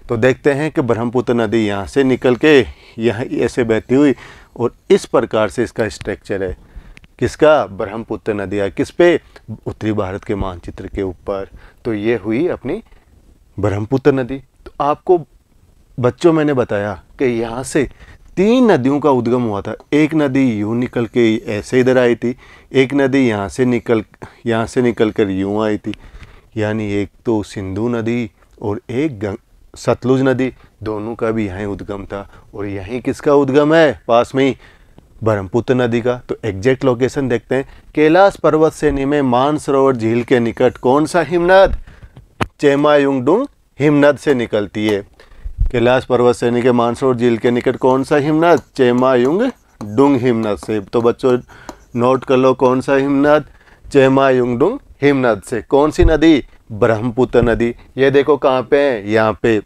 तो देखते हैं कि ब्रह्मपुत्र नदी यहाँ से निकल के यहाँ ऐसे बहती हुई और इस प्रकार से इसका स्ट्रक्चर है। किसका? ब्रह्मपुत्र नदी है। किस पे? उत्तरी भारत के मानचित्र के ऊपर। तो ये हुई अपनी ब्रह्मपुत्र नदी। तो आपको बच्चों मैंने बताया कि यहाँ से 3 नदियों का उद्गम हुआ था। एक नदी यूँ निकल के ऐसे इधर आई थी, एक नदी यहाँ से निकल कर यूँ आई थी, यानी एक तो सिंधु नदी और एक सतलुज नदी, दोनों का भी यहीं उद्गम था। और यहीं किसका उद्गम है? पास में ही ब्रह्मपुत्र नदी का। तो एग्जैक्ट लोकेशन देखते हैं। कैलाश पर्वत श्रेणी में मानसरोवर झील के निकट कौन सा हिमनद? चेमायुंगडुंग हिमनद से निकलती है। कैलाश पर्वत श्रेणी के मानसरोवर झील के निकट कौन सा हिमनद? चेमायुंगडुंग हिमनद से। तो बच्चों नोट कर लो, कौन सा हिमनद? चेमायुंगडुंग हिमनद से। कौन सी नदी? ब्रह्मपुत्र नदी। ये देखो कहाँ पे है? यहाँ पे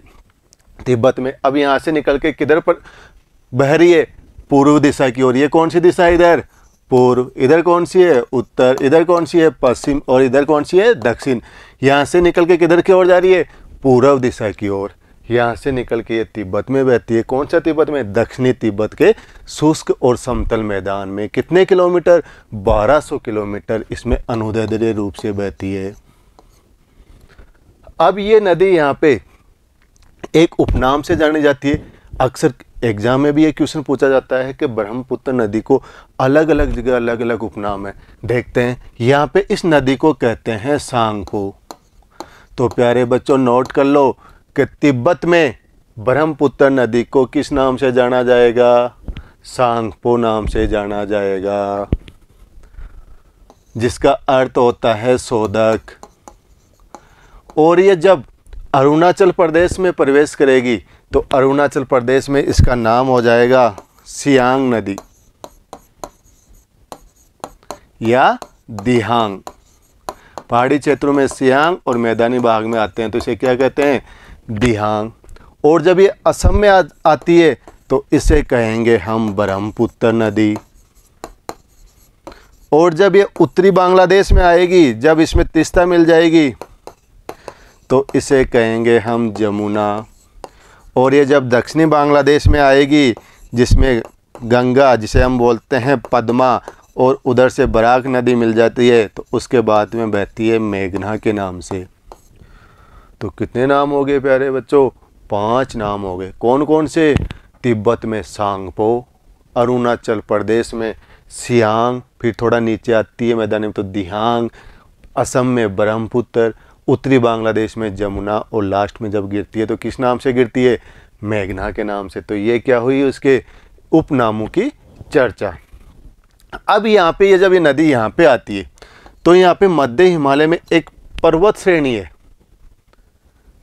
तिब्बत में। अब यहाँ से निकल के किधर पर बह रही है? पूर्व दिशा की ओर। ये कौन सी दिशा है? इधर पूर्व। इधर कौन सी है? उत्तर। इधर कौन सी है? पश्चिम। और इधर कौन सी है? दक्षिण। यहाँ से निकल के किधर की ओर जा रही है? पूर्व दिशा की ओर। यहाँ से निकल के ये तिब्बत में बहती है। कौन सा तिब्बत में? दक्षिणी तिब्बत के शुष्क और समतल मैदान में। कितने किलोमीटर? 1200 किलोमीटर इसमें अनुदैर्ध्य रूप से बहती है। अब ये नदी यहाँ पे एक उपनाम से जानी जाती है। अक्सर एग्जाम में भी ये क्वेश्चन पूछा जाता है कि ब्रह्मपुत्र नदी को अलग अलग जगह अलग अलग उपनाम है। देखते हैं। यहाँ पे इस नदी को कहते हैं सांगपो। तो प्यारे बच्चों नोट कर लो कि तिब्बत में ब्रह्मपुत्र नदी को किस नाम से जाना जाएगा? सांगपो नाम से जाना जाएगा, जिसका अर्थ होता है शोधक। और ये जब अरुणाचल प्रदेश में प्रवेश करेगी तो अरुणाचल प्रदेश में इसका नाम हो जाएगा सियांग नदी या दिहांग। पहाड़ी क्षेत्रों में सियांग और मैदानी भाग में आते हैं तो इसे क्या कहते हैं? दिहांग। और जब ये असम में आती है तो इसे कहेंगे हम ब्रह्मपुत्र नदी। और जब ये उत्तरी बांग्लादेश में आएगी, जब इसमें तीस्ता मिल जाएगी तो इसे कहेंगे हम जमुना। और ये जब दक्षिणी बांग्लादेश में आएगी, जिसमें गंगा, जिसे हम बोलते हैं पद्मा, और उधर से बराक नदी मिल जाती है तो उसके बाद में बहती है मेघना के नाम से। तो कितने नाम हो गए प्यारे बच्चों? 5 नाम हो गए। कौन कौन से? तिब्बत में सांगपो, अरुणाचल प्रदेश में सियांग, फिर थोड़ा नीचे आती है मैदान में तो दिहांग, असम में ब्रह्मपुत्र, उत्तरी बांग्लादेश में जमुना, और लास्ट में जब गिरती है तो किस नाम से गिरती है? मेघना के नाम से। तो ये क्या हुई? उसके उपनामों की चर्चा। अब यहाँ पे जब ये नदी यहाँ पे आती है तो यहाँ पे मध्य हिमालय में एक पर्वत श्रेणी है,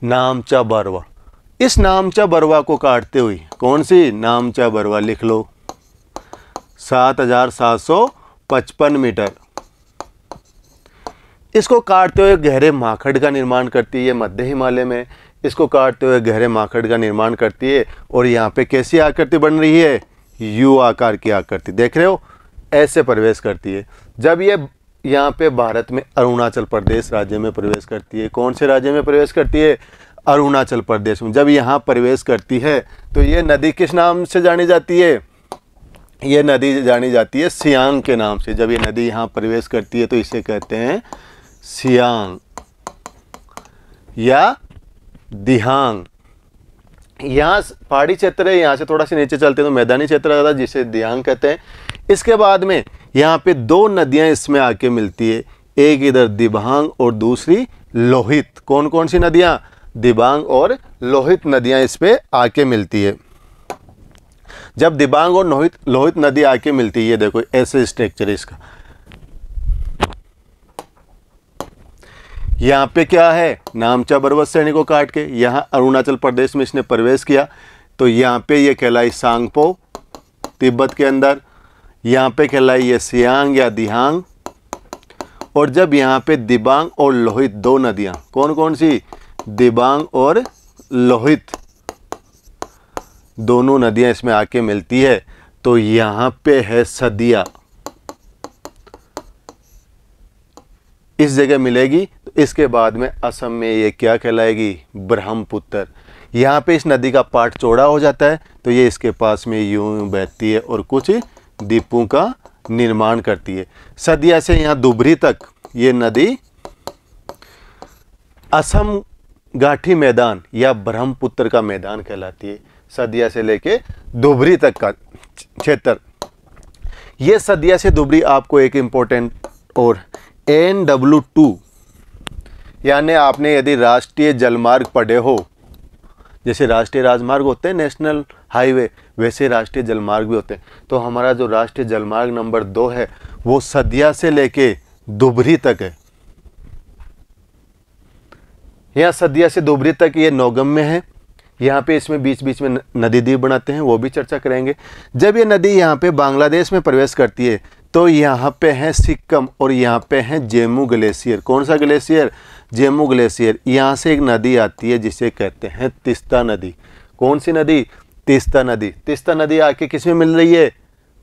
नामचा बरवा। इस नामचा बरवा को काटते हुए, कौन सी? नामचा बरवा लिख लो, 7755 मीटर। इसको काटते हुए गहरे माखड़ का निर्माण करती है मध्य हिमालय में। इसको काटते हुए गहरे माखड़ का निर्माण करती है और यहाँ पे कैसी आकृति बन रही है? यू आकार की आकृति। देख रहे हो? ऐसे प्रवेश करती है। जब ये यहाँ पे भारत में अरुणाचल प्रदेश राज्य में प्रवेश करती है। कौन से राज्य में प्रवेश करती है? अरुणाचल प्रदेश में। जब यहाँ प्रवेश करती है तो ये नदी किस नाम से जानी जाती है? ये नदी जानी जाती है सियांग के नाम से। जब ये नदी यहाँ प्रवेश करती है तो इसे कहते हैं सियांग या दिहांग। यहाँ पहाड़ी क्षेत्र है, यहाँ से थोड़ा सा नीचे चलते हैं तो मैदानी क्षेत्र आता है जिसे दिहांग कहते हैं। इसके बाद में यहाँ पे 2 नदियाँ इसमें आके मिलती है, एक इधर दिबांग और दूसरी लोहित। कौन कौन सी नदियाँ? दिबांग और लोहित नदियाँ इस पे आके मिलती है। जब दिबांग और लोहित नदी आके मिलती है, देखो ऐसे स्ट्रक्चर है इसका। यहाँ पे क्या है? नामचा पर्वत श्रेणी को काट के यहाँ अरुणाचल प्रदेश में इसने प्रवेश किया तो यहाँ पे ये कहलाई सांगपो तिब्बत के अंदर, यहाँ पे कहलाई ये सियांग या दिहांग। और जब यहाँ पे दिबांग और लोहित 2 नदियाँ, कौन कौन सी? दिबांग और लोहित दोनों नदियाँ इसमें आके मिलती है तो यहाँ पे है सदिया। इस जगह मिलेगी तो इसके बाद में असम में ये क्या कहलाएगी? ब्रह्मपुत्र। यहाँ पे इस नदी का पार्ट चौड़ा हो जाता है तो ये इसके पास में यूं बहती है और कुछ द्वीपों का निर्माण करती है। सदिया से यहाँ धुबरी तक ये नदी असम घाटी मैदान या ब्रह्मपुत्र का मैदान कहलाती है। सदिया से लेके धुबरी तक का क्षेत्र, ये सदिया से धुबरी आपको एक इम्पोर्टेंट और NW2 यानी आपने यदि राष्ट्रीय जलमार्ग पढ़े हो, जैसे राष्ट्रीय राजमार्ग होते हैं नेशनल हाईवे, वैसे राष्ट्रीय जलमार्ग भी होते हैं, तो हमारा जो राष्ट्रीय जलमार्ग नंबर 2 है वो सदिया से लेके धुबरी तक है। यहाँ सदिया से धुबरी तक ये नौगम्य है। यहाँ पे इसमें बीच बीच में नदी द्वीप बनाते हैं, वो भी चर्चा करेंगे। जब ये नदी यहाँ पे बांग्लादेश में प्रवेश करती है तो यहाँ पे है सिक्किम और यहाँ पे है जेमू ग्लेशियर। कौन सा ग्लेशियर? जेमू ग्लेशियर। यहाँ से एक नदी आती है जिसे कहते हैं तीस्ता नदी। कौन सी नदी? तीस्ता नदी। तीस्ता नदी आके किस में मिल रही है?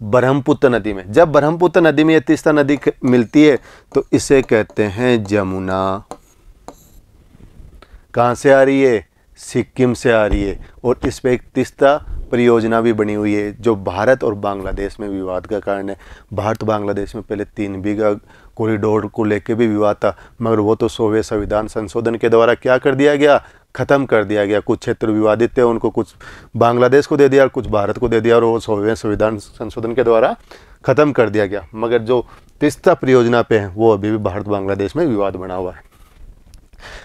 ब्रह्मपुत्र नदी में। जब ब्रह्मपुत्र नदी में ये तीस्ता नदी मिलती है तो इसे कहते हैं जमुना। कहाँ से आ रही है? सिक्किम से आ रही है। और इस पर एक तीस्ता परियोजना भी बनी हुई है जो भारत और बांग्लादेश में विवाद का कारण है। भारत बांग्लादेश में पहले 3 बीघा कॉरिडोर को लेके भी विवाद था, मगर वो तो सोवियत संविधान संशोधन के द्वारा क्या कर दिया गया? ख़त्म कर दिया गया। कुछ क्षेत्र विवादित थे, उनको कुछ बांग्लादेश को दे दिया और कुछ भारत को दे दिया और वो सोवियत संविधान संशोधन के द्वारा ख़त्म कर दिया गया। मगर जो तीस्ता परियोजना पे है वो अभी भी भारत बांग्लादेश में विवाद बना हुआ है।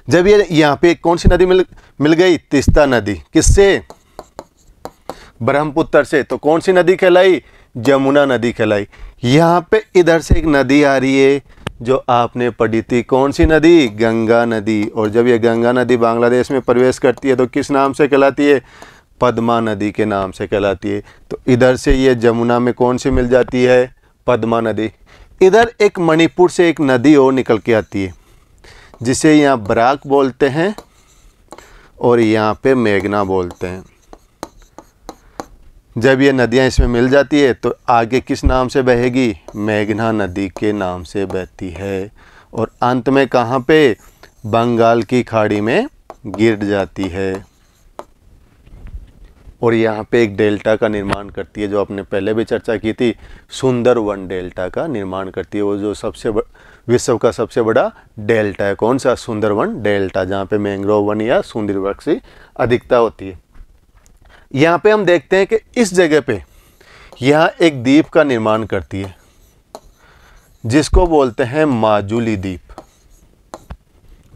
जब ये यहाँ पे कौन सी नदी मिल गई? तीस्ता नदी। किससे? ब्रह्मपुत्र से। तो कौन सी नदी कहलाई? जमुना नदी कहलाई। यहाँ पे इधर से एक नदी आ रही है जो आपने पढ़ी थी। कौन सी नदी? गंगा नदी। और जब ये गंगा नदी बांग्लादेश में प्रवेश करती है तो किस नाम से कहलाती है? पद्मा नदी के नाम से कहलाती है। तो इधर से ये जमुना में कौन सी मिल जाती है? पद्मा नदी। इधर एक मणिपुर से एक नदी और निकल के आती है जिसे यहाँ बराक बोलते हैं और यहाँ पे मेघना बोलते हैं। जब ये नदियाँ इसमें मिल जाती है तो आगे किस नाम से बहेगी? मेघना नदी के नाम से बहती है और अंत में कहाँ पे? बंगाल की खाड़ी में गिर जाती है और यहाँ पे एक डेल्टा का निर्माण करती है जो आपने पहले भी चर्चा की थी। सुंदरवन डेल्टा का निर्माण करती है। वो जो विश्व का सबसे बड़ा डेल्टा है। कौन सा? सुंदरवन डेल्टा, जहाँ पे मैंग्रोव वन या सुंदर वृक्ष की अधिकता होती है। यहाँ पे हम देखते हैं कि इस जगह पे यहाँ एक द्वीप का निर्माण करती है जिसको बोलते हैं माजुली द्वीप।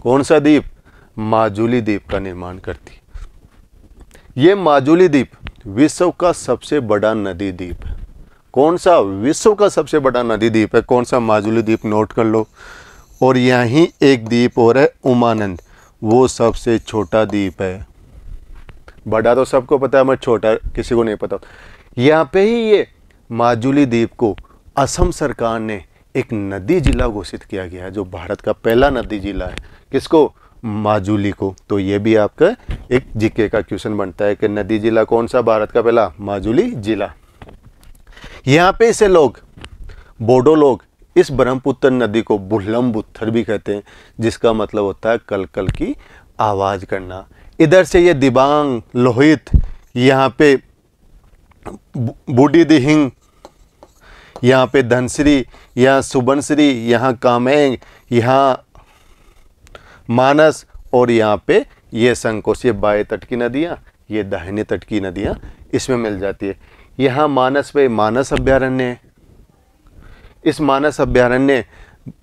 कौन सा द्वीप? माजुली द्वीप का निर्माण करती है। ये माजुली द्वीप विश्व का सबसे बड़ा नदी द्वीप है। कौन सा? विश्व का सबसे बड़ा नदी द्वीप है। कौन सा? माजुली द्वीप। नोट कर लो। और यहीं एक द्वीप और है उमानंद, वो सबसे छोटा द्वीप है। बड़ा तो सबको पता है मगर छोटा किसी को नहीं पता। यहाँ पे ही ये माजुली द्वीप को असम सरकार ने एक नदी जिला घोषित किया गया है जो भारत का पहला नदी जिला है। किसको? माजुली को। तो ये भी आपका एक जीके का क्वेश्चन बनता है कि नदी जिला कौन सा भारत का पहला? माजुली जिला। यहाँ पे इसे लोग, बोडो लोग, इस ब्रह्मपुत्र नदी को बुलम्बुथर भी कहते हैं जिसका मतलब होता है कल कल की आवाज़ करना। इधर से ये दिबांग, लोहित, यहाँ पे बूढ़ी दिहिंग, यहाँ पे धनश्री, यहाँ सुबनश्री, यहाँ कामेंग, यहाँ मानस और यहाँ पे ये संकोश, ये बाएं तट की नदियाँ, ये दाहिने तट की नदियाँ इसमें मिल जाती है। यहाँ मानस पे मानस अभ्यारण्य है। इस मानस अभ्यारण्य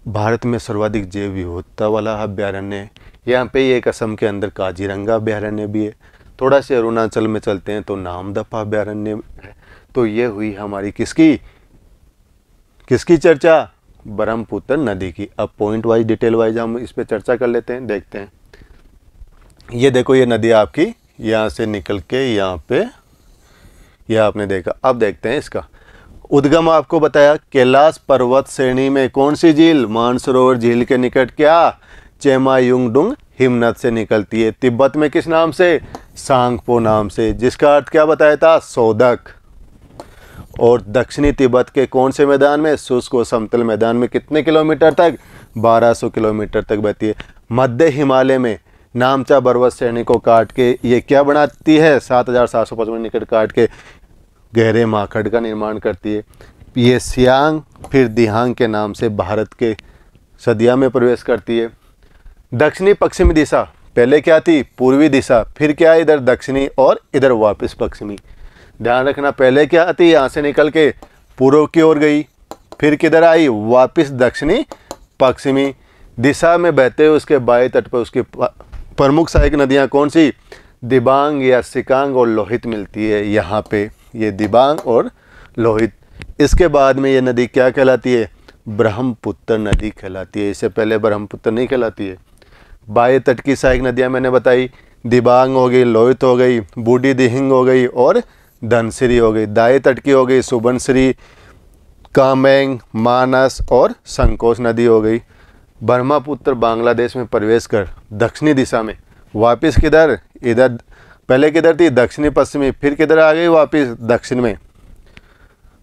भारत में सर्वाधिक जैव विविधता वाला अभ्यारण्य है। यहाँ पे एक असम के अंदर काजीरंगा अभ्यारण्य भी है। थोड़ा से अरुणाचल में चलते हैं तो नामदफा अभ्यारण्य है। तो ये हुई हमारी किसकी चर्चा? ब्रह्मपुत्र नदी की। अब पॉइंट वाइज, डिटेल वाइज हम इस पे चर्चा कर लेते हैं, देखते हैं। ये देखो ये नदी आपकी यहाँ से निकल के यहाँ पे, यह आपने देखा। अब देखते हैं इसका उद्गम। आपको बताया कैलाश पर्वत श्रेणी में कौन सी झील? मानसरोवर झील के निकट क्या? चेमायुंगडुंग हिमनद से निकलती है। तिब्बत में किस नाम से? सांगपो नाम से, जिसका अर्थ क्या बताया था? सोदक। और दक्षिणी तिब्बत के कौन से मैदान में? शुष्क व समतल मैदान में कितने किलोमीटर तक? 1200 किलोमीटर तक बहती है। मध्य हिमालय में नामचा बरवत श्रेणी को काट के ये क्या बनाती है, 7755 निकट काट के गहरे माखड़ का निर्माण करती है। ये सियांग फिर दिहांग के नाम से भारत के सदिया में प्रवेश करती है। दक्षिणी पश्चिमी दिशा, पहले क्या थी, पूर्वी दिशा, फिर क्या इधर दक्षिणी और इधर वापस पश्चिमी। ध्यान रखना, पहले क्या थी, यहाँ से निकल के पूर्व की ओर गई, फिर किधर आई, वापस दक्षिणी पश्चिमी दिशा में बहते हुए उसके बाएं तट पर उसकी प्रमुख सहायक नदियाँ कौन सी, दिबांग या सिकांग और लोहित मिलती है। यहाँ पे ये दिबांग और लोहित। इसके बाद में ये नदी क्या कहलाती है, ब्रह्मपुत्र नदी कहलाती है। इससे पहले ब्रह्मपुत्र नहीं कहलाती है। बाएं तट की सहायक नदियाँ मैंने बताई, दिबांग हो गई, लोहित हो गई, बूढ़ी दिहिंग हो गई और धनसिरी हो गई। दाएं तट की हो गई सुबनसिरी, कामेंग, मानस और संकोच नदी हो गई। ब्रह्मपुत्र बांग्लादेश में प्रवेश कर दक्षिणी दिशा में वापस किधर, इधर पहले किधर थी, दक्षिणी पश्चिमी, फिर किधर आ गई, वापस दक्षिण में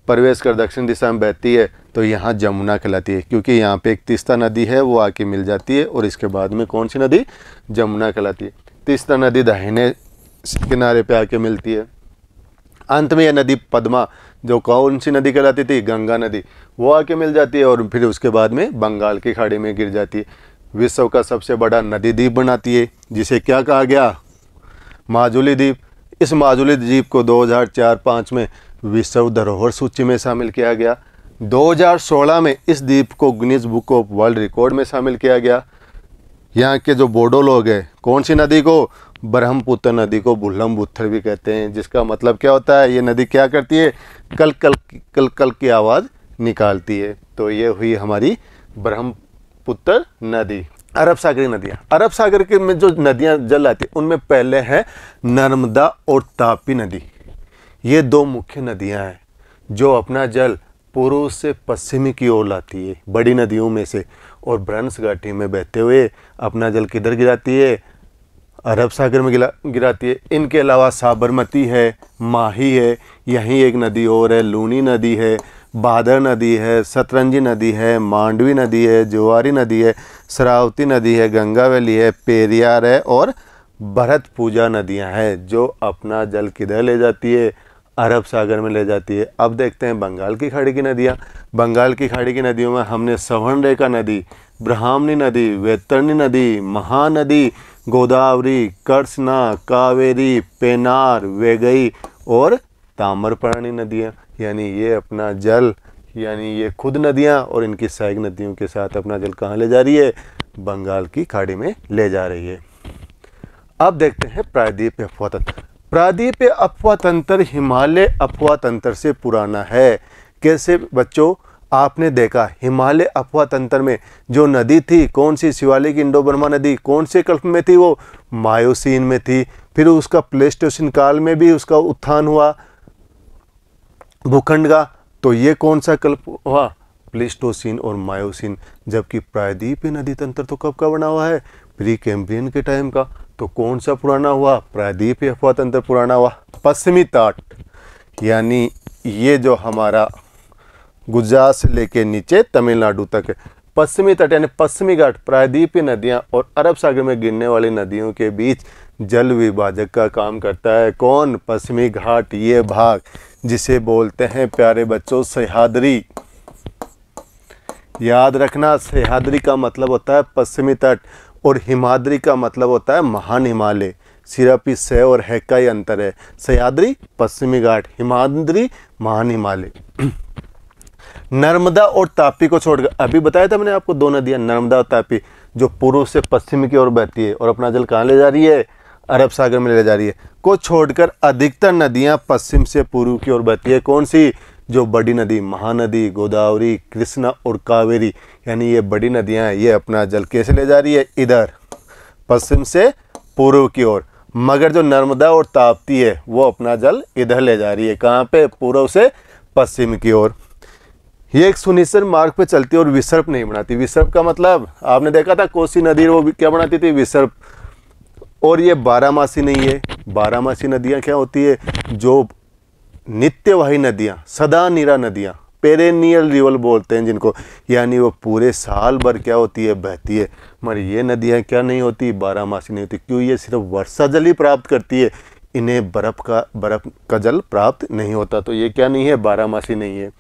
प्रवेश कर दक्षिण दिशा में बहती है। तो यहाँ जमुना कहलाती है, क्योंकि यहाँ पे एक तीस्ता नदी है वो आके मिल जाती है और इसके बाद में कौन सी नदी, जमुना कहलाती है। तीस्ता नदी दाहिने किनारे पे आके मिलती है। अंत में यह नदी पद्मा, जो कौन सी नदी कहलाती थी, गंगा नदी, वो आके मिल जाती है और फिर उसके बाद में बंगाल की खाड़ी में गिर जाती है। विश्व का सबसे बड़ा नदी द्वीप बनाती है, जिसे क्या कहा गया, माजुली द्वीप। इस माजुली द्वीप को 2004-05 में विश्व धरोहर सूची में शामिल किया गया। 2016 में इस द्वीप को Guinness book of world record में शामिल किया गया। यहाँ के जो बोडो लोग हैं, कौन सी नदी को, ब्रह्मपुत्र नदी को बुर्लंबुथर भी कहते हैं, जिसका मतलब क्या होता है, ये नदी क्या करती है, कल कल कल कल की आवाज़ निकालती है। तो ये हुई हमारी ब्रह्मपुत्र नदी। अरब सागर की नदियाँ, अरब सागर के में जो नदियाँ जल आती है उनमें पहले है नर्मदा और तापी नदी। ये दो मुख्य नदियाँ हैं जो अपना जल पूर्व से पश्चिमी की ओर लाती है, बड़ी नदियों में से, और ब्रह्मस घाटी में बहते हुए अपना जल किधर गिराती है, अरब सागर में गिराती है। इनके अलावा साबरमती है, माही है, यहीं एक नदी और है, लूनी नदी है, भादर नदी है, सतरंजी नदी है, मांडवी नदी है, जुआरी नदी है, शरावती नदी है, गंगा वैली है, पेरियार है और भरत पूजा नदियां हैं, जो अपना जल किधर ले जाती है, अरब सागर में ले जाती है। अब देखते हैं बंगाल की खाड़ी की नदियाँ। बंगाल की खाड़ी की नदियों में हमने सवर्णरेखा नदी, ब्राह्मणी नदी, वैतरणी नदी, महानदी, गोदावरी, कृष्णा, कावेरी, पेनार, वैगई और ताम्रपर्णी नदियाँ, यानी ये अपना जल, यानी ये खुद नदियाँ और इनकी सहायक नदियों के साथ अपना जल कहाँ ले जा रही है, बंगाल की खाड़ी में ले जा रही है। अब देखते हैं प्रायद्वीपीय अफवाह तंत्र। प्रायद्वीपीय अफवाह तंत्र हिमालय अफवाह तंत्र से पुराना है। कैसे बच्चों, आपने देखा हिमालय अफवाह तंत्र में जो नदी थी, कौन सी, शिवालिक इंडो बर्मा नदी, कौन से कल्प में थी, वो मायोसीन में थी। फिर उसका प्लेस्टोसीन काल में भी उसका उत्थान हुआ भूखंड का। तो ये कौन सा कल्प हुआ, प्लेस्टोसीन और मायोसीन। जबकि प्रायद्वीपीय नदी तंत्र तो कब का बना हुआ है, प्री कैम्ब्रियन के टाइम का। तो कौन सा पुराना हुआ, प्रायद्वीपीय अफवाह तंत्र पुराना हुआ। पश्चिमी तट, यानी ये जो हमारा गुजरात से लेके नीचे तमिलनाडु तक है, पश्चिमी तट यानी पश्चिमी घाट, प्रायद्वीपीय नदियां और अरब सागर में गिरने वाली नदियों के बीच जल विभाजक का काम करता है। कौन, पश्चिमी घाट, ये भाग जिसे बोलते हैं प्यारे बच्चों सह्याद्री। याद रखना, सह्याद्री का मतलब होता है पश्चिमी तट और हिमाद्री का मतलब होता है महान हिमालय। सिर्फ इस सह और है का ही अंतर है। सह्याद्री पश्चिमी घाट, हिमाद्री महान हिमालय। नर्मदा और तापी को छोड़कर, अभी बताया था मैंने आपको दो नदियां, नर्मदा और तापी, जो पूर्व से पश्चिम की ओर बहती है और अपना जल कहाँ ले जा रही है, अरब सागर में ले जा रही है, को छोड़कर अधिकतर नदियां पश्चिम से पूर्व की ओर बहती है। कौन सी, जो बड़ी नदी, महानदी, गोदावरी, कृष्णा और कावेरी, यानी ये बड़ी नदियां हैं, ये अपना जल कैसे ले जा रही है, इधर पश्चिम से पूर्व की ओर। मगर जो नर्मदा और ताप्ती है वो अपना जल इधर ले जा रही है, कहाँ पे, पूर्व से पश्चिम की ओर। ये एक सुनिश्चित मार्ग पे चलती है और विसर्प नहीं बनाती। विसर्प का मतलब आपने देखा था, कोसी नदी वो भी क्या बनाती थी, विसर्प। और ये बारहमासी नहीं है। बारहमासी नदियाँ क्या होती है, जो नित्यवाही नदियाँ, सदा नीरा नदियाँ, पेरेनियल रिवर बोलते हैं जिनको, यानी वो पूरे साल भर क्या होती है, बहती है। मगर ये नदियाँ क्या नहीं होती, बारहमासी नहीं होती। क्यों? ये सिर्फ वर्षा जल ही प्राप्त करती है, इन्हें बर्फ़ का जल प्राप्त नहीं होता। तो ये क्या नहीं है, बारहमासी नहीं है।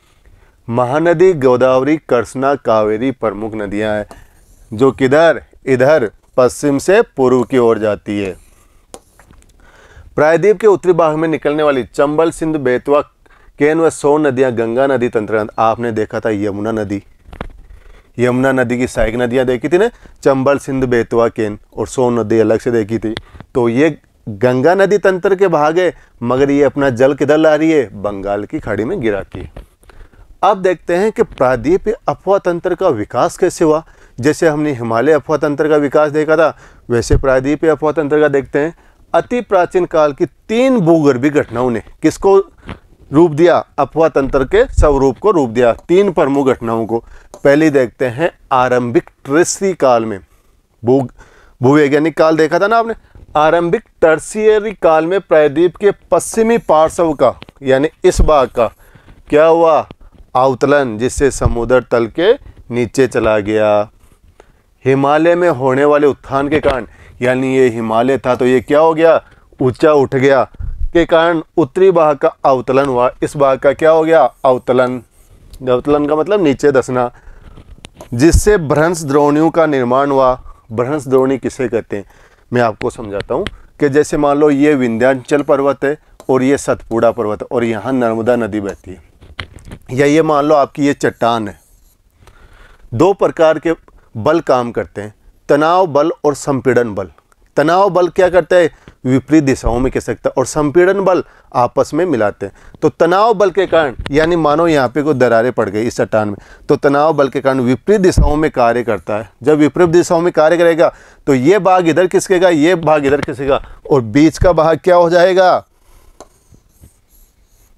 महानदी गोदावरी, कृष्णा, कावेरी प्रमुख नदियाँ हैं, जो किधर, इधर पश्चिम से पूर्व की ओर जाती है। प्रायद्वीप के उत्तरी भाग में निकलने वाली चंबल, सिंध, बेतवा, केन व सोन नदियां गंगा नदी तंत्र। आपने देखा था यमुना नदी, यमुना नदी की सहायक नदियां देखी थी ना, चंबल, सिंध, बेतवा, केन, और सोन नदी अलग से देखी थी। तो ये गंगा नदी तंत्र के भाग है, मगर ये अपना जल किधर ला रही है, बंगाल की खाड़ी में गिराती है। अब देखते हैं कि प्रायद्वीपीय अफवाह तंत्र का विकास कैसे हुआ। जैसे हमने हिमालय अफवाह तंत्र का विकास देखा था, वैसे प्रायद्वीपीय अफवाह तंत्र का देखते हैं। अति प्राचीन काल की 3 भूगर्भीय घटनाओं ने किसको रूप दिया, अफवाह तंत्र के स्वरूप को रूप दिया, 3 प्रमुख घटनाओं को। पहली देखते हैं आरंभिक टर्शियरी काल में, भूवैज्ञानिक काल देखा था ना आपने। आरंभिक टर्शियरी काल में प्रायद्वीप के पश्चिमी पार्श्व का, यानी इस भाग का क्या हुआ, अवतलन, जिससे समुद्र तल के नीचे चला गया। हिमालय में होने वाले उत्थान के कारण, यानी ये हिमालय था तो ये क्या हो गया, ऊंचा उठ गया, के कारण उत्तरी भाग का अवतलन हुआ। इस भाग का क्या हो गया, अवतलन। अवतलन का मतलब नीचे धंसना, जिससे भ्रंश द्रोणियों का निर्माण हुआ। भ्रंश द्रोणी किसे कहते हैं, मैं आपको समझाता हूँ कि जैसे मान लो ये विंध्याचल पर्वत है और ये सतपुड़ा पर्वत है और यहाँ नर्मदा नदी बहती है, या ये मान लो आपकी ये चट्टान है। 2 प्रकार के बल काम करते हैं, तनाव बल और संपीड़न बल। तनाव बल क्या करता है, विपरीत दिशाओं में कह सकता है, और संपीड़न बल आपस में मिलाते हैं। तो तनाव बल के कारण, यानी मानो यहाँ पे कोई दरारें पड़ गई इस चट्टान में, तो तनाव बल के कारण विपरीत दिशाओं में कार्य करता है। जब विपरीत दिशाओं में कार्य करेगा तो ये भाग इधर खिसकेगा, ये भाग इधर खिसकेगा, और बीच का भाग क्या हो जाएगा,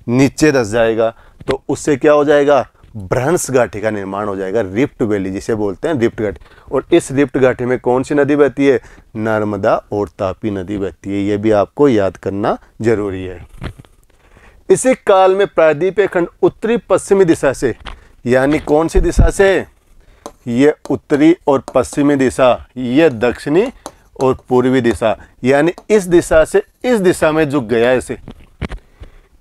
नीचे धंस जाएगा। तो उससे क्या हो जाएगा, भ्रंश घाटी का निर्माण हो जाएगा, रिफ्ट वैली जिसे बोलते हैं, रिफ्ट घाटी। और इस रिफ्ट घाटी में कौन सी नदी बहती है, नर्मदा और तापी नदी बहती है। ये भी आपको याद करना जरूरी है। इसी काल में प्रायद्वीपीय खंड उत्तरी पश्चिमी दिशा से, यानी कौन सी दिशा से, ये उत्तरी और पश्चिमी दिशा, ये दक्षिणी और पूर्वी दिशा, यानी इस दिशा से इस दिशा में झुक गया ऐसे।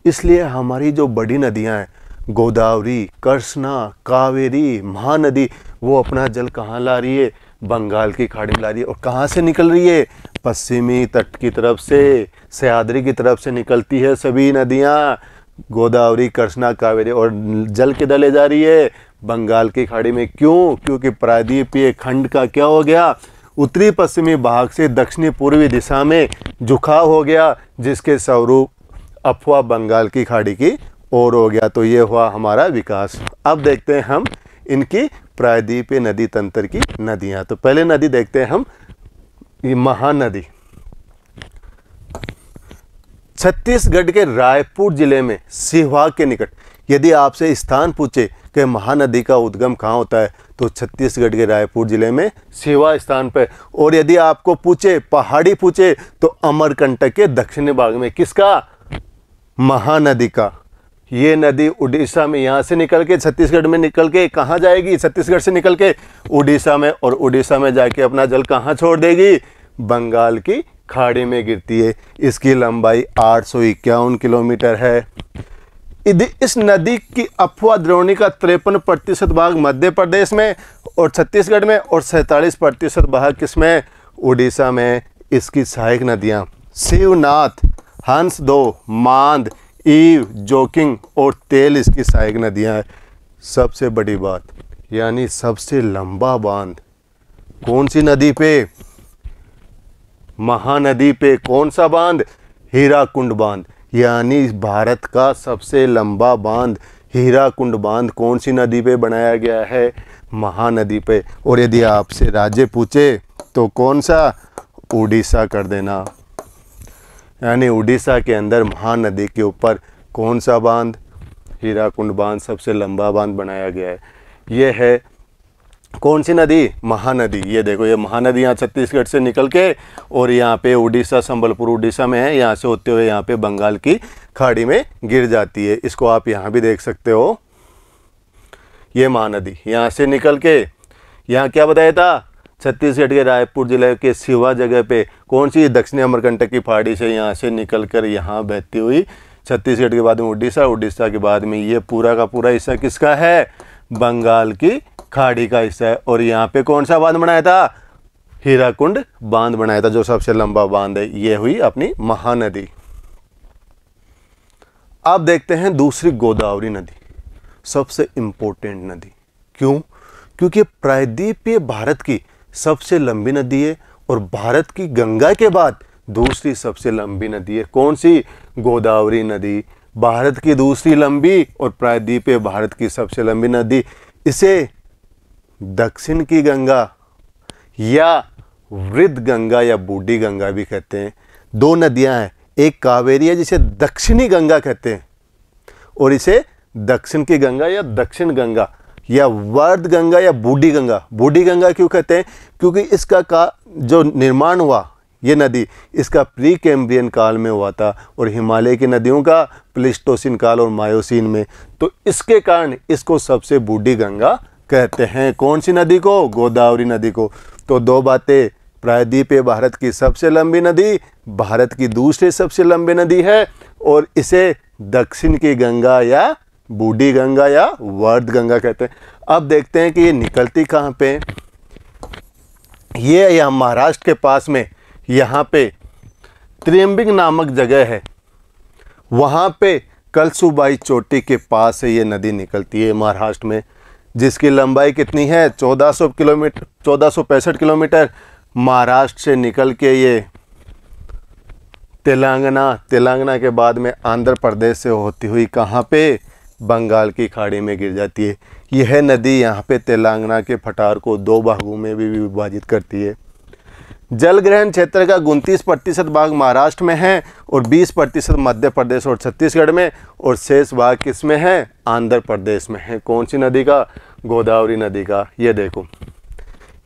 इसलिए हमारी जो बड़ी नदियां हैं, गोदावरी, कृष्णा, कावेरी, महानदी, वो अपना जल कहाँ ला रही है, बंगाल की खाड़ी में ला रही है। और कहाँ से निकल रही है, पश्चिमी तट की तरफ से, सह्याद्री की तरफ से निकलती है सभी नदियाँ, गोदावरी, कृष्णा, कावेरी, और जल किधर ले जा रही है, बंगाल की खाड़ी में। क्यों? क्योंकि प्रायद्वीपीय खंड का क्या हो गया, उत्तरी पश्चिमी भाग से दक्षिणी पूर्वी दिशा में झुकाव हो गया, जिसके स्वरूप अफवाह बंगाल की खाड़ी की ओर हो गया। तो ये हुआ हमारा विकास। अब देखते हैं हम इनकी प्रायद्वीपीय नदी तंत्र की नदियां। तो पहले नदी देखते हैं हम, ये महानदी। छत्तीसगढ़ के रायपुर जिले में सिहवाग के निकट, यदि आपसे स्थान पूछे कि महानदी का उद्गम कहाँ होता है, तो छत्तीसगढ़ के रायपुर जिले में सिहवाग स्थान पर। और यदि आपको पूछे, पहाड़ी पूछे, तो अमरकंटक के दक्षिणी भाग में, किसका, महानदी का। ये नदी उड़ीसा में, यहाँ से निकल के छत्तीसगढ़ में निकल के कहाँ जाएगी, छत्तीसगढ़ से निकल के उड़ीसा में, और उड़ीसा में जाके अपना जल कहाँ छोड़ देगी, बंगाल की खाड़ी में गिरती है। इसकी लंबाई 851 किलोमीटर है। इस नदी की अफवाह द्रोणी का 53% भाग मध्य प्रदेश में और छत्तीसगढ़ में, और 47% भाग किसमें, उड़ीसा में। इसकी सहायक नदियाँ शिवनाथ, हंसदो, मांद, ईव, जोकिंग और तेल इसकी सहायक नदियाँ हैं। सबसे बड़ी बात, यानी सबसे लंबा बांध कौन सी नदी पे, महानदी पे। कौन सा बांध, हीराकुंड बांध, यानी भारत का सबसे लंबा बांध हीराकुंड बांध कौन सी नदी पे बनाया गया है, महानदी पे। और यदि आपसे राज्य पूछे तो कौन सा, उड़ीसा कर देना, यानी उड़ीसा के अंदर महानदी के ऊपर कौन सा बांध, हीराकुंड बांध सबसे लंबा बांध बनाया गया है। ये है कौन सी नदी, महानदी। ये देखो, ये महानदी यहाँ छत्तीसगढ़ से निकल के और यहाँ पे उड़ीसा, संबलपुर उड़ीसा में है, यहाँ से होते हुए यहाँ पे बंगाल की खाड़ी में गिर जाती है। इसको आप यहाँ भी देख सकते हो, ये महानदी यहाँ से निकल के यहाँ क्या बताया था, छत्तीसगढ़ के रायपुर जिले के सिवा जगह पे कौन सी, दक्षिणी अमरकंटक की पहाड़ी से यहाँ से निकल कर यहाँ बहती हुई छत्तीसगढ़ के बाद में उड़ीसा, उड़ीसा के बाद में ये पूरा का पूरा हिस्सा किसका है, बंगाल की खाड़ी का हिस्सा है। और यहाँ पे कौन सा बांध बनाया था, हीराकुंड बांध बनाया था, जो सबसे लंबा बांध है। ये हुई अपनी महानदी। अब देखते हैं दूसरी गोदावरी नदी, सबसे इंपॉर्टेंट नदी। क्यों? क्योंकि प्रायद्वीपीय भारत की सबसे लंबी नदी है और भारत की गंगा के बाद दूसरी सबसे लंबी नदी है। कौन सी? गोदावरी नदी, भारत की दूसरी लंबी और प्रायद्वीपीय भारत की सबसे लंबी नदी। इसे दक्षिण की गंगा या वृद्ध गंगा या बूढ़ी गंगा भी कहते हैं। दो नदियां हैं, एक कावेरी है जिसे दक्षिणी गंगा कहते हैं और इसे दक्षिण की गंगा या दक्षिण गंगा या वर्ध गंगा या बूढ़ी गंगा। बूढ़ी गंगा क्यों कहते हैं? क्योंकि इसका जो निर्माण हुआ ये नदी, इसका प्री कैम्ब्रियन काल में हुआ था और हिमालय की नदियों का प्लीस्टोसिन काल और मायोसीन में, तो इसके कारण इसको सबसे बूढ़ी गंगा कहते हैं। कौन सी नदी को? गोदावरी नदी को। तो दो बातें, प्रायद्वीपीय भारत की सबसे लंबी नदी भारत की दूसरी सबसे लंबी नदी है और इसे दक्षिण की गंगा या बूढ़ी गंगा या वर्ध गंगा कहते हैं। अब देखते हैं कि ये निकलती कहाँ पे। ये यहाँ महाराष्ट्र के पास में यहाँ पे त्र्यंबक नामक जगह है, वहाँ पे कलसुबाई चोटी के पास से ये नदी निकलती है महाराष्ट्र में, जिसकी लंबाई कितनी है? 1400 किलोमीटर, 1465 किलोमीटर। महाराष्ट्र से निकल के ये तेलंगाना के बाद में आंध्र प्रदेश से होती हुई कहाँ पे? बंगाल की खाड़ी में गिर जाती है। यह नदी यहाँ पे तेलंगाना के पठार को दो भागों में भी विभाजित करती है। जल ग्रहण क्षेत्र का 29% भाग महाराष्ट्र में है और 20% मध्य प्रदेश और छत्तीसगढ़ में, और शेष भाग किस में है? आंध्र प्रदेश में है। कौन सी नदी का? गोदावरी नदी का। ये देखो,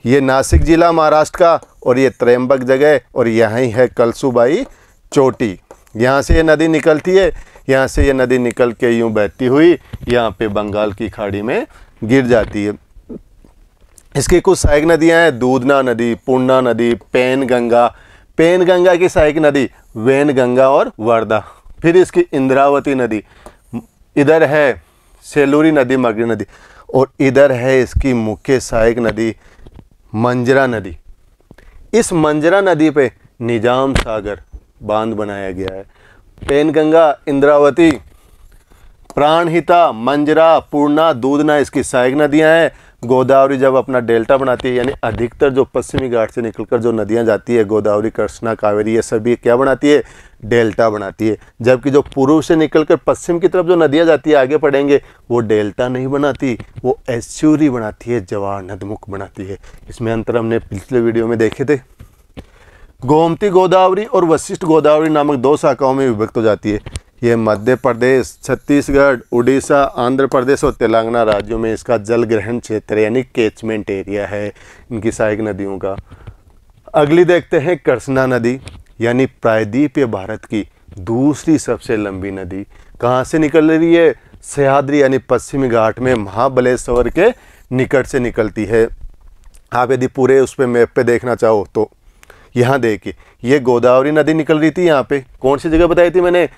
ये नासिक जिला महाराष्ट्र का और ये त्र्यंबक जगह और यहीं है कलसुबाई चोटी। यहाँ से ये नदी निकलती है, यहाँ से ये नदी निकल के यूँ बहती हुई यहाँ पे बंगाल की खाड़ी में गिर जाती है। इसकी कुछ सहायक नदियाँ हैं, दूधना नदी, पूर्णा नदी, पेनगंगा की सहायक नदी वैनगंगा और वर्धा। फिर इसकी इंद्रावती नदी, इधर है सेलूरी नदी, मगरी नदी, और इधर है इसकी मुख्य सहायक नदी मंजरा नदी। इस मंजरा नदी पे निजाम सागर बांध बनाया गया है। पेनगंगा, इंद्रावती, प्राणहिता, मंजरा, पूर्णा, दूधना इसकी सहायक नदियां हैं। गोदावरी जब अपना डेल्टा बनाती है, यानी अधिकतर जो पश्चिमी घाट से निकलकर जो नदियां जाती है, गोदावरी, कृष्णा, कावेरी, ये सभी क्या बनाती है? डेल्टा बनाती है। जबकि जो पूर्व से निकलकर पश्चिम की तरफ जो नदियां जाती है, आगे पढ़ेंगे, वो डेल्टा नहीं बनाती, वो एस्चुरी बनाती है, जवार नदमुख बनाती है। इसमें अंतर हमने पिछले वीडियो में देखे थे। गोमती गोदावरी और वशिष्ठ गोदावरी नामक दो शाखाओं में विभक्त हो जाती है। ये मध्य प्रदेश, छत्तीसगढ़, उड़ीसा, आंध्र प्रदेश और तेलंगाना राज्यों में इसका जल ग्रहण क्षेत्र यानी कैचमेंट एरिया है इनकी सहायक नदियों का। अगली देखते हैं कृष्णा नदी, यानी प्रायद्वीपीय भारत की दूसरी सबसे लंबी नदी। कहाँ से निकल रही है? सह्याद्री यानी पश्चिमी घाट में महाबलेश्वर के निकट से निकलती है। आप यदि पूरे उस पर मैप पे देखना चाहो तो यहाँ देखिए, ये गोदावरी नदी निकल रही थी। यहाँ पे कौन सी जगह बताई थी मैंने?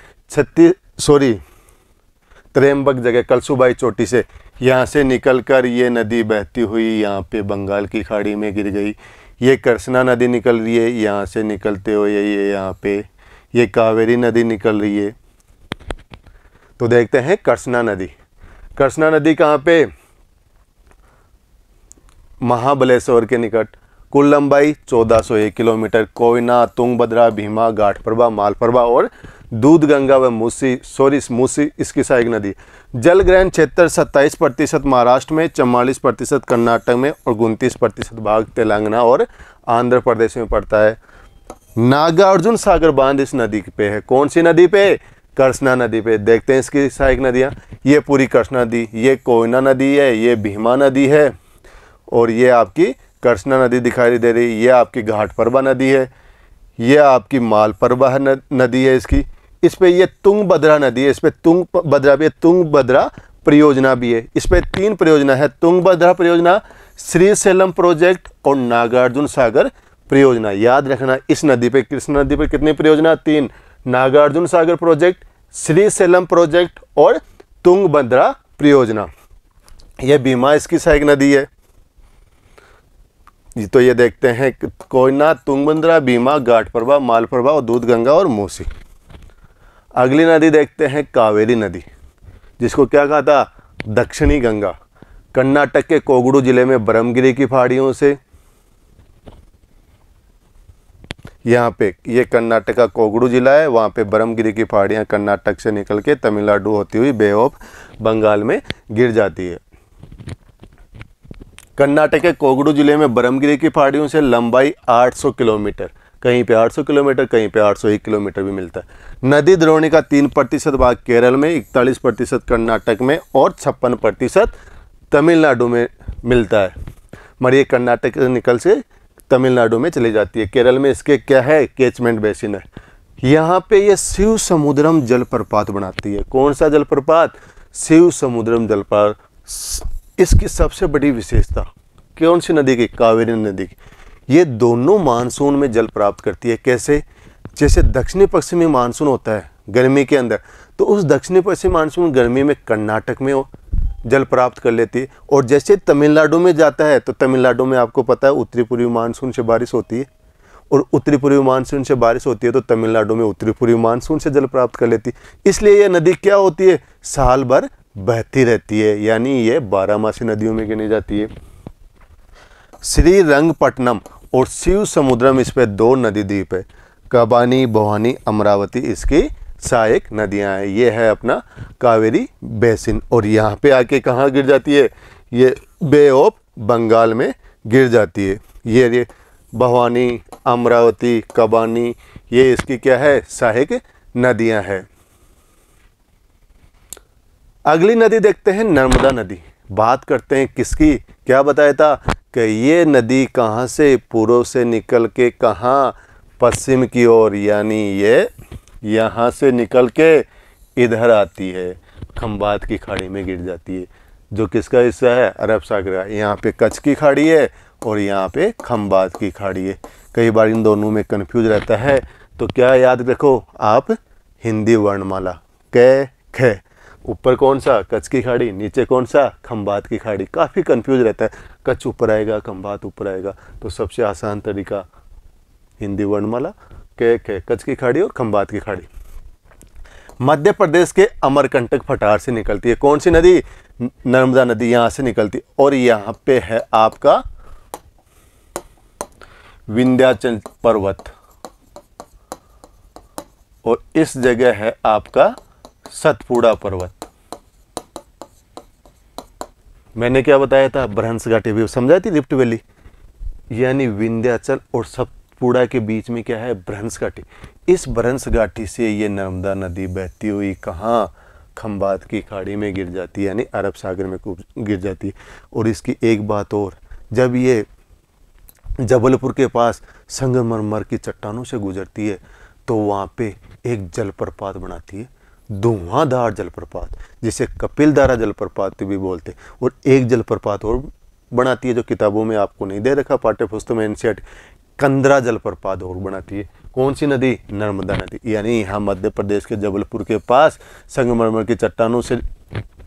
त्र्यंबक जगह, कलसुबाई चोटी से। यहाँ से निकलकर ये नदी बहती हुई यहाँ पे बंगाल की खाड़ी में गिर गई। ये कृष्णा नदी निकल रही है, यहाँ से निकलते हुए ये यहाँ पे ये कावेरी नदी निकल रही है। तो देखते हैं कृष्णा नदी। कृष्णा नदी कहाँ पे? महाबलेश्वर के निकट। कुल लंबाई 1401 किलोमीटर। कोयना, तुंगभद्रा, भीमा, घाटप्रभा, मालप्रभा और दूधगंगा व मूसी इसकी सहायक नदी। जल ग्रहण क्षेत्र 27% महाराष्ट्र में, 44% कर्नाटक में और 29% भाग तेलंगाना और आंध्र प्रदेश में पड़ता है। नागार्जुन सागर बांध इस नदी पे है। कौन सी नदी पे? कृष्णा नदी पे। देखते हैं इसकी सहायक नदियाँ। ये पूरी कृष्णा नदी, ये कोयना नदी है, ये भीमा नदी है और ये आपकी कृष्णा नदी दिखाई दे रही। ये आपकी घाटप्रभा नदी है, ये आपकी मालप्रभा नदी है इसकी। इस पे ये तुंगभद्रा नदी है, इस पे तुंगभद्रा परियोजना भी है। इस पे 3 परियोजना है, तुंगभद्रा परियोजना, श्रीशैलम प्रोजेक्ट और नागार्जुन सागर परियोजना। याद रखना इस नदी पे, कृष्णा नदी पे कितनी परियोजना? 3, नागार्जुन सागर प्रोजेक्ट, श्रीशैलम प्रोजेक्ट और तुंगभद्रा परियोजना। यह भीमा इसकी सहायक नदी है। तो ये देखते हैं कोयना, तुंगभद्रा, भीमा, घाटप्रभा, मालप्रभा और दूधगंगा और मूसी। अगली नदी देखते हैं कावेरी नदी, जिसको क्या कहा था? दक्षिणी गंगा। कर्नाटक के कोगुडू जिले में ब्रह्मगिरी की पहाड़ियों से, यहाँ पे ये कर्नाटक का कोगुडू जिला है, वहाँ पे ब्रह्मगिरी की पहाड़ियाँ कर्नाटक से निकल के तमिलनाडु होती हुई बे ऑफ बंगाल में गिर जाती है। कर्नाटक के कोगुडू जिले में ब्रह्मगिरी की पहाड़ियों से लंबाई 800 किलोमीटर, कहीं पे 800 किलोमीटर, कहीं पे 801 किलोमीटर भी मिलता है। नदी द्रोणी का 3% भाग केरल में, 41% कर्नाटक में और 56% तमिलनाडु में मिलता है। मगर ये कर्नाटक से निकल से तमिलनाडु में चली जाती है। केरल में इसके क्या है? कैचमेंट बेसिन है। यहाँ पे ये शिव समुद्रम जलप्रपात बनाती है। कौन सा जलप्रपात? शिव समुद्रम जलप्रपात। इसकी सबसे बड़ी विशेषता कौन सी नदी की? कावेरी नदी की। ये दोनों मानसून में जल प्राप्त करती है। कैसे? जैसे दक्षिणी पश्चिमी मानसून होता है गर्मी के अंदर, तो उस दक्षिणी पश्चिमी मानसून गर्मी में कर्नाटक में जल प्राप्त कर लेती है। और जैसे तमिलनाडु में जाता है तो तमिलनाडु में आपको पता है उत्तरी पूर्वी मानसून से बारिश होती है, और उत्तरी पूर्वी मानसून से बारिश होती है तो तमिलनाडु में उत्तरी पूर्वी मानसून से जल प्राप्त कर लेती है। इसलिए यह नदी क्या होती है? साल भर बहती रहती है, यानी ये 12मासी नदियों में गिनी जाती है। श्रीरंगपट्टनम और शिव समुद्रम इस पे 2 नदी द्वीप है। कबानी, भवानी, अमरावती इसकी सहायक नदियां हैं। ये है अपना कावेरी बेसिन। और यहाँ पे आके कहाँ गिर जाती है? ये बे ऑफ बंगाल में गिर जाती है। ये भवानी, अमरावती, कबानी, ये इसकी क्या है? सहायक नदियां हैं। अगली नदी देखते हैं नर्मदा नदी। बात करते हैं किसकी? क्या बताया था कि ये नदी कहाँ से? पूर्व से निकल के कहाँ? पश्चिम की ओर, यानी ये यहाँ से निकल के इधर आती है, खंबात की खाड़ी में गिर जाती है। जो किसका हिस्सा है? अरब सागर का। यहाँ पे कच्छ की खाड़ी है और यहाँ पे खंबात की खाड़ी है। कई बार इन दोनों में कंफ्यूज रहता है, तो क्या याद रखो आप? हिंदी वर्णमाला क ख, ऊपर कौन सा? कच्छ की खाड़ी, नीचे कौन सा? खंबात की खाड़ी। काफ़ी कंफ्यूज रहता है, कच्छ ऊपर आएगा, खंबात ऊपर आएगा। तो सबसे आसान तरीका हिंदी वर्णमाला क ख, कच्छ की खाड़ी और खंबात की खाड़ी। मध्य प्रदेश के अमरकंटक पठार से निकलती है। कौन सी नदी? नर्मदा नदी यहाँ से निकलती है। और यहाँ पे है आपका विंध्याचल पर्वत, और इस जगह है आपका सतपुड़ा पर्वत। मैंने क्या बताया था? भ्रंश घाटी भी समझाई थी, रिफ्ट वैली। यानी विंध्याचल और सतपुड़ा के बीच में क्या है? भ्रंश घाटी। इस भ्रंश घाटी से ये नर्मदा नदी बहती हुई कहाँ? खंबात की खाड़ी में गिर जाती है, यानी अरब सागर में गिर जाती है। और इसकी एक बात और, जब ये जबलपुर के पास संगमरमर की चट्टानों से गुजरती है तो वहाँ पे एक जलप्रपात बनाती है, धुआंधार जलप्रपात, जिसे कपिलधारा जलप्रपात भी बोलते हैं। और एक जलप्रपात और बनाती है जो किताबों में आपको नहीं दे रखा, पाठ्य पुस्तक में एनसीईआरटी, कंदरा जलप्रपात और बनाती है। कौन सी नदी? नर्मदा नदी। यानी यहाँ मध्य प्रदेश के जबलपुर के पास संगमरमर की चट्टानों से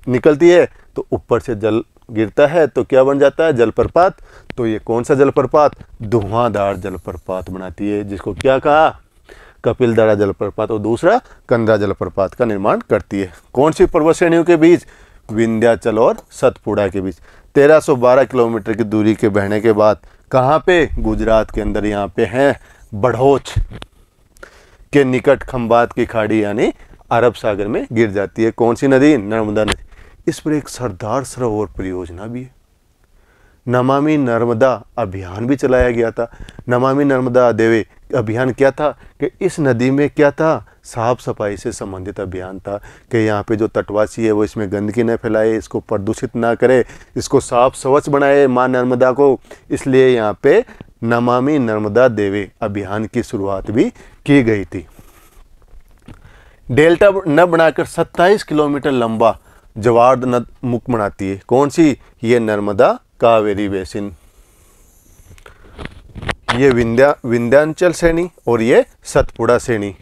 निकलती है तो ऊपर से जल गिरता है तो क्या बन जाता है? जलप्रपात। तो ये कौन सा जलप्रपात? धुआंधार जलप्रपात बनाती है, जिसको क्या कहा? कपिलधारा जलप्रपात। और दूसरा कंदरा जलप्रपात का निर्माण करती है। कौन सी पर्वत श्रेणियों के बीच? विंध्याचल और सतपुड़ा के बीच। 1312 किलोमीटर की दूरी के बहने के बाद कहाँ पे? गुजरात के अंदर यहाँ पे है बड़ौच के निकट खंबात की खाड़ी यानी अरब सागर में गिर जाती है। कौन सी नदी? नर्मदा नदी। इस पर एक सरदार सरोवर परियोजना भी है। नमामि नर्मदा अभियान भी चलाया गया था। नमामि नर्मदा देवे अभियान क्या था कि इस नदी में क्या था? साफ सफाई से संबंधित अभियान था कि यहाँ पे जो तटवासी है वो इसमें गंदगी न फैलाए, इसको प्रदूषित ना करे, इसको साफ स्वच्छ बनाए माँ नर्मदा को। इसलिए यहाँ पे नमामि नर्मदा देवे अभियान की शुरुआत भी की गई थी। डेल्टा न बनाकर 27 किलोमीटर लंबा जवार मुख बनाती है। कौन सी? ये नर्मदा कावेरी बेसिन। ये विंध्यांचल श्रेणी और ये सतपुड़ा श्रेणी।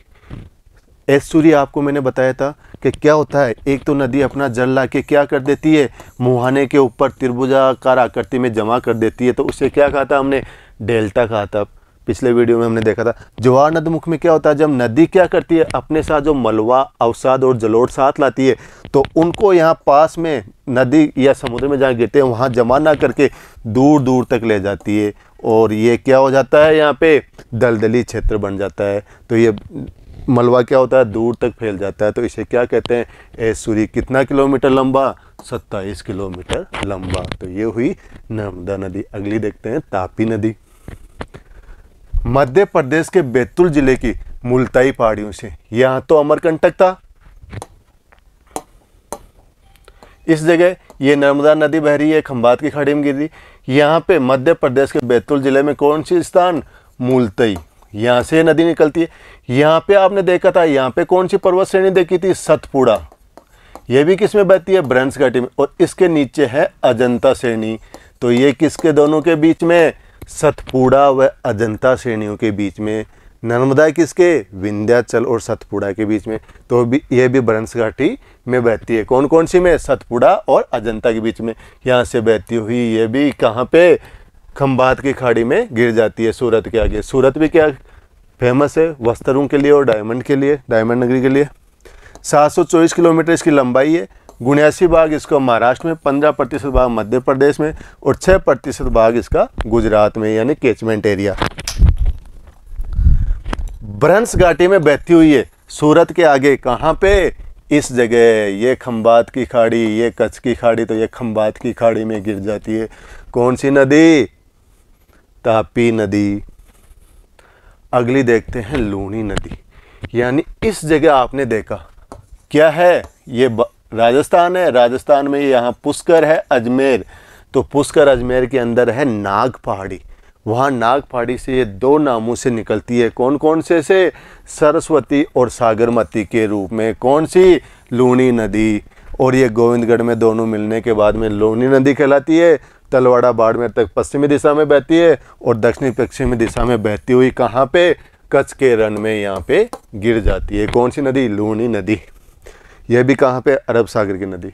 एस्चुरी आपको मैंने बताया था कि क्या होता है, एक तो नदी अपना जल लाके क्या कर देती है, मुहाने के ऊपर त्रिभुजाकार आकृति में जमा कर देती है, तो उसे क्या कहा था हमने? डेल्टा कहा था। पिछले वीडियो में हमने देखा था। ज्वार नदमुख में क्या होता है, जब नदी क्या करती है, अपने साथ जो मलबा, अवसाद और जलोढ़ साथ लाती है, तो उनको यहाँ पास में नदी या समुद्र में जहाँ गिरते हैं वहाँ जमा ना करके दूर दूर तक ले जाती है, और ये क्या हो जाता है, यहाँ पे दलदली क्षेत्र बन जाता है। तो ये मलबा क्या होता है, दूर तक फैल जाता है। तो इसे क्या कहते हैं? एस्चुरी। कितना किलोमीटर लंबा? 27 किलोमीटर लंबा। तो ये हुई नर्मदा नदी। अगली देखते हैं तापी नदी। मध्य प्रदेश के बैतूल जिले की मुल्ताई पहाड़ियों से, यहाँ तो अमरकंटक था, इस जगह ये नर्मदा नदी बह रही है, खंभात की खाड़ी में गिर रही। यहाँ पे मध्य प्रदेश के बैतूल जिले में कौन सी स्थान? मुल्ताई। यहाँ से नदी निकलती है। यहाँ पे आपने देखा था, यहाँ पे कौन सी पर्वत श्रेणी देखी थी? सतपुड़ा। ये भी किस में बहती है? ब्रह्मस घाटी में। और इसके नीचे है अजंता श्रेणी। तो ये किसके दोनों के बीच में? सतपुड़ा व अजंता श्रेणियों के बीच में। नर्मदा किसके? विंध्याचल और सतपुड़ा के बीच में। तो ये भी ब्रह्मस घाटी में बहती है। कौन कौन सी में? सतपुड़ा और अजंता के बीच में। यहाँ से बहती हुई ये भी कहाँ पे? खंभात की खाड़ी में गिर जाती है, सूरत के आगे। सूरत भी क्या फेमस है? वस्त्रों के लिए और डायमंड के लिए, डायमंड नगरी के लिए। 724 किलोमीटर इसकी लंबाई है। 79 भाग इसका महाराष्ट्र में, 15% भाग मध्य प्रदेश में और 6% भाग इसका गुजरात में, यानी कैचमेंट एरिया। ब्रह्मस घाटी में बहती हुई है, सूरत के आगे। कहाँ पे? इस जगह। ये खंभात की खाड़ी, ये कच्छ की खाड़ी, तो ये खंभात की खाड़ी में गिर जाती है। कौन सी नदी? तापी नदी। अगली देखते हैं लूनी नदी। यानी इस जगह आपने देखा क्या है, ये राजस्थान है। राजस्थान में यहाँ पुष्कर है, अजमेर। तो पुष्कर अजमेर के अंदर है नाग पहाड़ी। वहाँ नाग पहाड़ी से ये दो नामों से निकलती है। कौन कौन से? सरस्वती और सागरमती के रूप में। कौन सी? लूनी नदी। और ये गोविंदगढ़ में दोनों मिलने के बाद में लूनी नदी कहलाती है। तलवाड़ा बाड़मेर तक पश्चिमी दिशा में बहती है और दक्षिणी पश्चिमी दिशा में बहती हुई कहाँ पे? कच्छ के रण में यहाँ पे गिर जाती है। कौन सी नदी? लूनी नदी। यह भी कहाँ पे? अरब सागर की नदी।